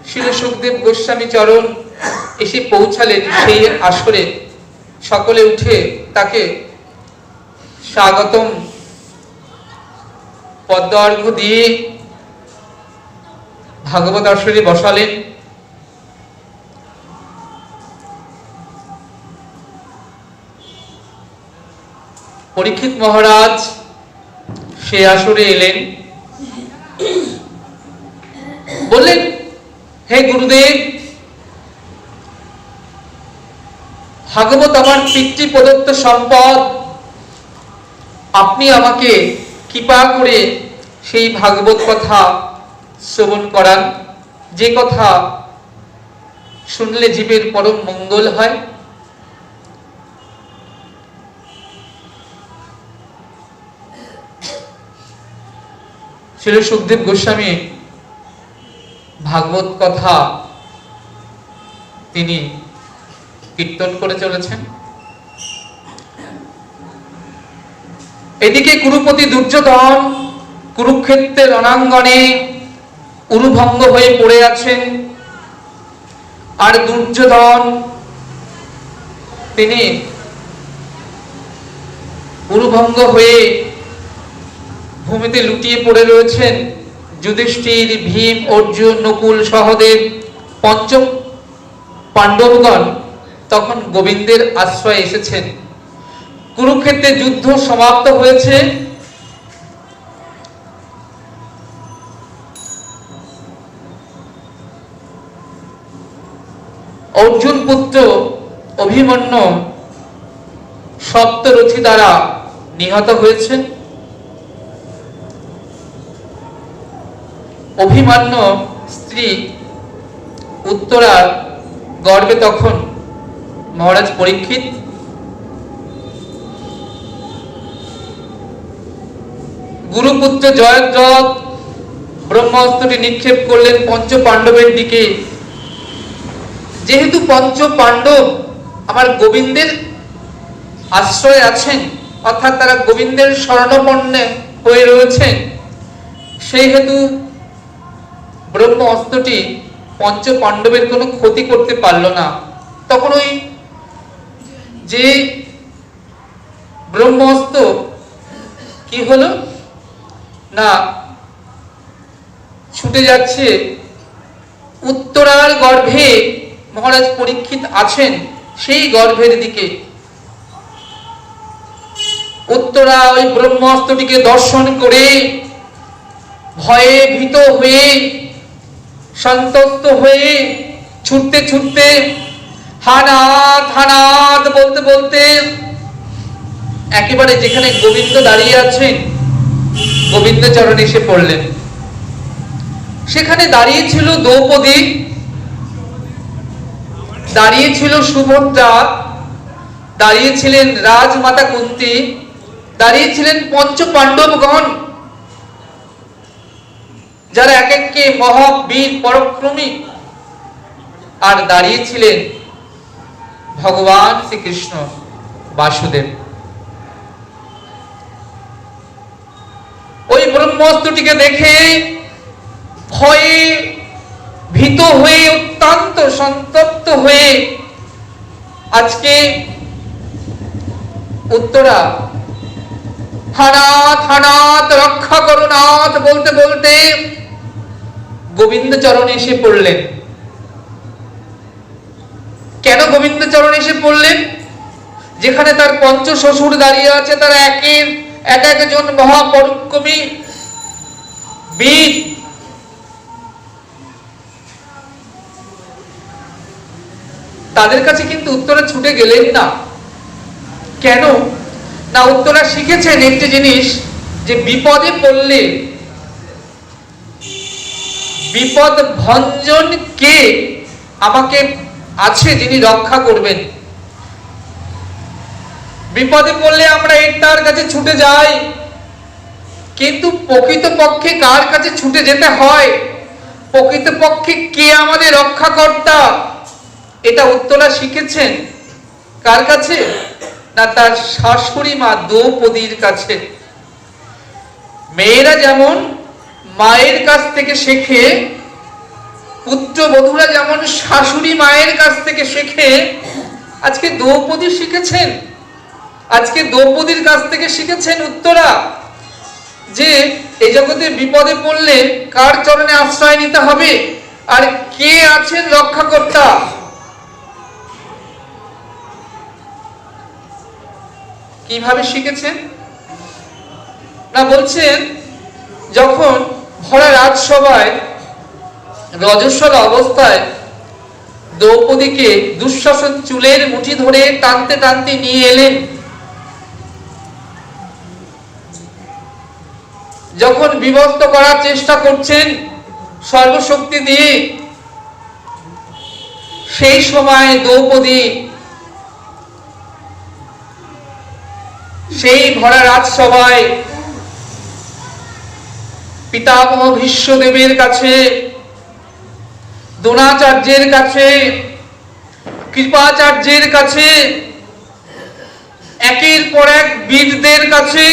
শ্রী সুখদেব গোস্বামী চরণ এসে পৌঁছালেন সেই আসরে। সকলে উঠে তাকে স্বাগতম পদ্মার্ঘ্য দিয়ে ভাগবত আসরে বসালেন। পরীক্ষিত মহারাজ সে আসরে এলেন, বললেন, হে গুরুদেব, ভাগবত আমার পিতৃ প্রদত্ত সম্পদ, আপনি আমাকে কৃপা করে সেই ভাগবত কথা শ্রবণ করান, যে কথা শুনলে জীবের পরম মঙ্গল হয়। শ্রী সুখদেব গোস্বামী ভাগবত কথা তিনি কীর্তন করে চলেছেন। এদিকে কুরুপতি দুর্যোধন কুরুক্ষেত্রের রণাঙ্গনে উরুভঙ্গ হয়ে পড়ে আছেন। আর দুর্যোধন তিনি উরুভঙ্গ হয়ে ভূমিতে লুটিয়ে পড়ে রয়েছেন। যুধিষ্ঠির, ভীম, অর্জুন, নকুল, সহদেব পঞ্চম পাণ্ডবগণ তখন গোবিন্দের আশ্রয়ে এসেছেন। কুরুক্ষেত্রে যুদ্ধ সমাপ্ত হয়েছে। অর্জুন পুত্র অভিমন্যু সপ্তরথী দ্বারা নিহত হয়েছেন। অভিমন্যু স্ত্রী উত্তরার গর্ভে তখন মহারাজ পরীক্ষিত। গুরুপুত্র জয়দ্রথ ব্রহ্মাস্ত্রটি নিক্ষেপ করলেন পঞ্চ পাণ্ডবের দিকে। যেহেতু পঞ্চ পাণ্ডব আমার গোবিন্দের আশ্রয়ে আছেন, অর্থাৎ তারা গোবিন্দের শরণাপন্ন হয়ে রয়েছেন, সেই হেতু ব্রহ্ম অস্ত্রটি পঞ্চ পাণ্ডবের কোনো ক্ষতি করতে পারল না। তখন ওই যে ব্রহ্ম অস্ত্র কি হলো না, ছুটে যাচ্ছে উত্তরার গর্ভে মহারাজ পরীক্ষিত আছেন, সেই গর্ভের দিকে। উত্তরা ওই ব্রহ্মাস্ত্রটিকে দর্শন করে ভয়ে ভীত হয়ে সন্তপ্ত হয়ে ছুটতে ছুটতে হানাত হানাত বলতে বলতে একেবারে যেখানে গোবিন্দ দাঁড়িয়ে আছেন গোবিন্দ চরণে এসে পড়লেন। সেখানে দাঁড়িয়ে ছিল দ্রৌপদী, দাঁড়িয়ে ছিল সুভদ্রা, দাঁড়িয়ে ছিলেন রাজমাতা কুন্তী, দাঁড়িয়ে ছিলেন পঞ্চ পাণ্ডবগণ, যারা এক এককে মহাবীর পরাক্রমী, আর দাঁড়িয়ে ছিলেন ভগবান শ্রীকৃষ্ণ বাসুদেব। ওই ব্রহ্মাস্ত্রটিকে দেখে ভয়ে ভীত হয়ে অত্যন্ত সন্তপ্ত হয়ে আজকে উত্তরা হানাত হানাত রক্ষা করো নাথ বলতে বলতে গোবিন্দ চরণে এসে পড়লেন। কেন গোবিন্দ চরণে এসে পড়লেন? যেখানে তার পঞ্চ শ্বশুর দাঁড়িয়ে আছে, তারা এক একজন মহাপরাক্রমী বীর, তাদের কাছে কিন্তু উত্তরা ছুটে গেলেন না। কেন না, উত্তরা শিখেছেন একটি জিনিস, যে বিপদে পড়লে বিপদ ভঞ্জন কে আমাকে আছে, যিনি রক্ষা করবেন। বিপদে পড়লে আমরা তার কাছে ছুটে যাই, কিন্তু প্রকৃতপক্ষে কার কাছে ছুটে যেতে হয়, প্রকৃতপক্ষে কে আমাদের রক্ষাকর্তা, এটা উত্তরা শিখেছেন কার কাছে না, তার শাশুড়ি মা দ্রৌপদীর কাছে। মেয়েরা যেমন মায়ের কাছ থেকে শেখে, পুত্রবধূরা যেমন শাশুড়ি মায়ের কাছ থেকে শেখে, আজকে দ্রৌপদী শিখেছেন, আজকে দ্রৌপদীর কাছ থেকে শিখেছেন উত্তরা, যে এই জগতে বিপদে পড়লে কার চরণে আশ্রয় নিতে হবে আর কে আছেন রক্ষাকর্তা। কিভাবে শিখেছেন না, বলছেন যখন ভরা রাজসভায় রজস্বল অবস্থায় দ্রৌপদীকে দুঃশাসন চুলের মুঠি ধরে টানতে টানতে নিয়ে এলেন, যখন বিভক্ত করার চেষ্টা করছেন সর্বশক্তি দিয়ে, সেই সময় দ্রৌপদী সেই ভরা রাজসভায় পিতামহ ভীষ্মদেবের কাছে, দ্রোণাচার্যের কাছে, কৃপাচার্যের কাছে, একের পর এক বীরদের কাছে,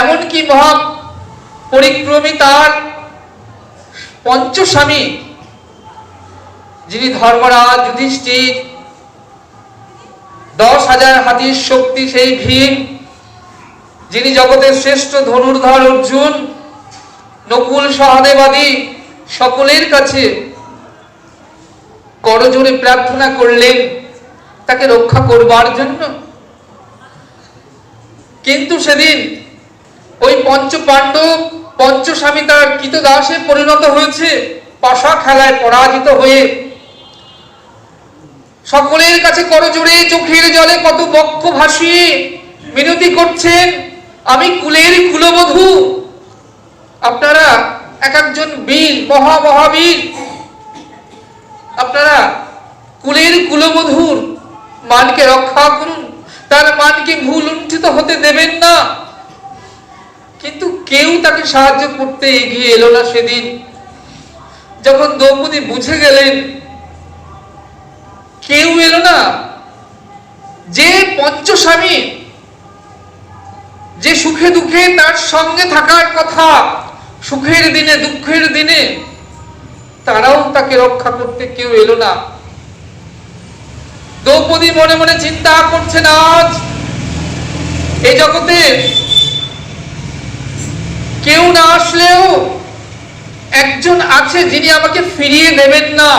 এমনকি মহা পরিক্রমী তার পঞ্চস্বামী যিনি ধর্মরাজ যুধিষ্ঠির, 10,000 হাতির শক্তি সেই ভীম, যিনি জগতের শ্রেষ্ঠ ধনুর্ধর অর্জুন, নকুল সহদেবাদী সকলের কাছে করজোড়ে প্রার্থনা করলেন তাকে রক্ষা করবার জন্য। কিন্তু সেদিন ওই পঞ্চ পাণ্ডব পঞ্চস্বামী তার কৃতদাসে পরিণত হয়েছে, পাশা খেলায় পরাজিত হয়ে সকলের কাছে করজোড়ে চোখের জলে কত বক্ষ ভাসিয়ে মিনতি করছেন, আমি কুলের কুলবধূ, আপনারা এক একজন বীর, মহাবীর, আপনারা কুলের কুলবধূর মানকে রক্ষা করুন, তার মানকে ভুল লুণ্ঠিত হতে দেবেন না। কিন্তু কেউ তাকে সাহায্য করতে এগিয়ে এলো না। সেদিন যখন দ্রৌপদী বুঝে গেলেন কেউ এলো না, যে পঞ্চস্বামী, যে সুখে দুঃখে তার সঙ্গে থাকার কথা, সুখের দিনে দুঃখের দিনে, তারাও তাকে রক্ষা করতে কেউ এলো না। দ্রৌপদী মনে মনে চিন্তা করছেন, আজ এই জগতে কেউ না আসলেও একজন আছে যিনি আমাকে ফিরিয়ে দেবেন না।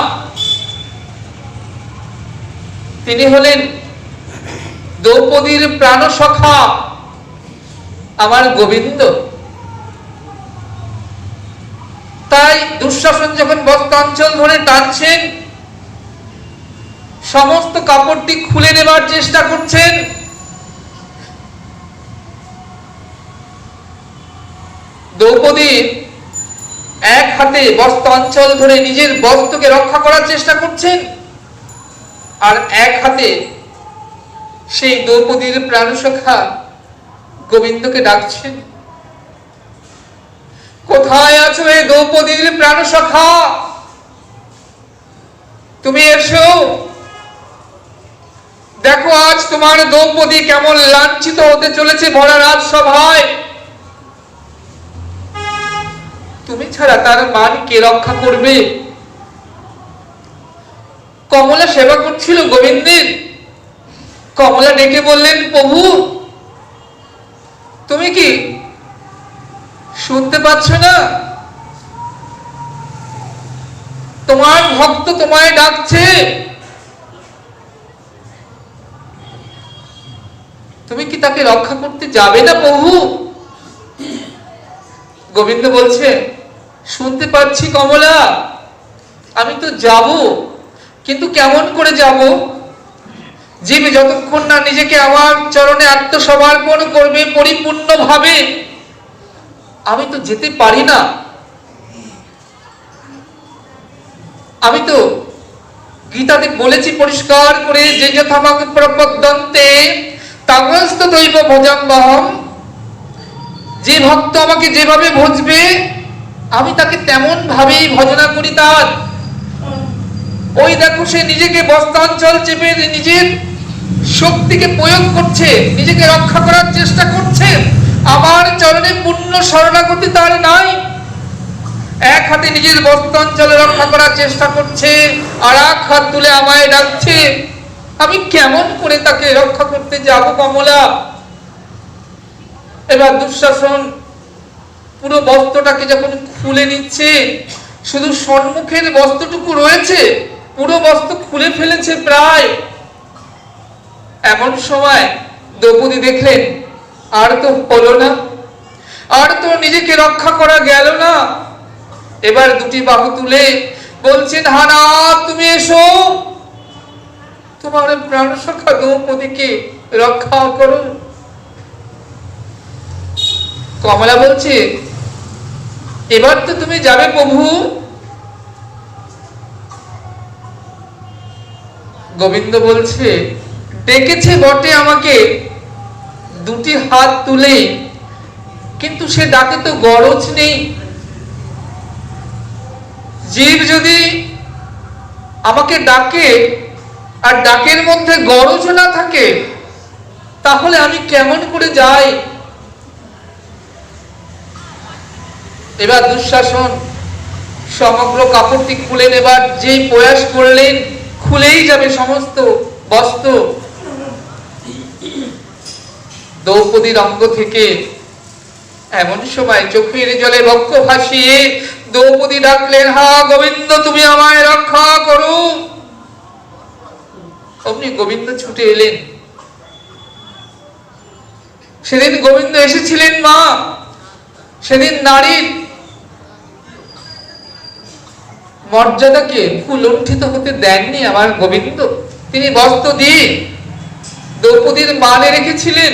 তিনি হলেন দ্রৌপদীর প্রাণসখা আমার গোবিন্দ। তাই দুঃশাসন যখন বস্ত্রাঞ্চল ধরে টানছেন, সমস্ত কাপড়টি খুলে নেবার চেষ্টা করছেন, দ্রৌপদী এক হাতে বস্ত্রাঞ্চল ধরে নিজের বস্ত্রকে রক্ষা করার চেষ্টা করছেন, আর এক হাতে সেই দ্রৌপদীর প্রাণসখা গোবিন্দকে ডাকছেন, কোথায় আছো এই দ্রৌপদীর প্রাণসখা, তুমি এসো, দেখো আজ তোমার দ্রৌপদী কেমন লাঞ্ছিত হতে চলেছে ভরা রাজসভায়। তুমি ছাড়া তার মান কে রক্ষা করবে? কমলা সেবা করছিল গোবিন্দের। কমলা ডেকে বললেন, প্রভু তুমি কি শুনতে পাচ্ছ না? তোমার ভক্ত তোমায় ডাকছে, তুমি কি তাকে রক্ষা করতে যাবে না প্রভু? গোবিন্দ বলছে, শুনতে পাচ্ছি কমলা, আমি তো যাব, কিন্তু কেমন করে যাব? জীব যতক্ষণ না নিজেকে আমার চরণে আত্মসমর্পণ করবে পরিপূর্ণভাবে, আমি তো যেতে পারি না। আমি তো গীতাতে বলেছি পরিষ্কার করে, যে যথামাং প্রপদ্যন্তে তামস্ত দৈব ভজাম্যহম, যে ভক্ত আমাকে যেভাবে ভজবে আমি তাকে তেমন ভাবেই ভজনা করি তার। ওই দেখো সে নিজেকে বস্ত্রাঞ্চল চেপে নিজের শক্তিকে প্রয়োগ করছে, নিজেকে রক্ষা করার চেষ্টা করছে, আমার চরণে পূর্ণ শরণাগতি তার নাই। এক হাতে নিজের বস্ত্রাঞ্চলে রক্ষা করার চেষ্টা করছে, আর এক হাত তুলে আমায় ডাকছে। আমি কেমন করে তাকে রক্ষা করতে যাব কমলা? এবার দুঃশাসন পুরো বস্ত্রটাকে যখন খুলে নিচ্ছে, শুধু সম্মুখের বস্ত্রটুকু রয়েছে, পুরো বস্ত্র খুলে ফেলেছে প্রায়। এমন সময় দ্রৌপদী দেখলেন আর তো হলো না, আর তো নিজেকে রক্ষা করা গেল না। এবার দুটি বাহু তুলে বলছেন, হানা তুমি এসো, তোমার প্রাণ সখা দ্রৌপদীকে রক্ষা করো। কমলা বলছে, এবার তো তুমি যাবে প্রভু। গোবিন্দ বলছে, ডেকেছে বটে আমাকে দুটি হাত তুলে, কিন্তু সে ডাকে তো গরজ নেই। জীব যদি আমাকে ডাকে আর ডাকের মধ্যে গরজ না থাকে, তাহলে আমি কেমন করে যাই? এবার দুঃশাসন সমগ্র কাপড়টি খুলে নেবার যেই প্রয়াস করলেন, খুলেই যাবে সমস্ত বস্ত্র। দ্রৌপদীর অঙ্গ থেকে এমন সময় চোখের জলে বক্ষ ভাসিয়ে দ্রৌপদী ডাকলেন, হা গোবিন্দ তুমি আমায় রক্ষা করো। অমনি গোবিন্দ ছুটে এলেন। সেদিন গোবিন্দ এসেছিলেন মা, সেদিন নারীর মর্যাদাকে কুলুণ্ঠিত হতে দেননি আমার গোবিন্দ। তিনি বস্ত্র দিয়ে দ্রৌপদীর মানে রেখেছিলেন।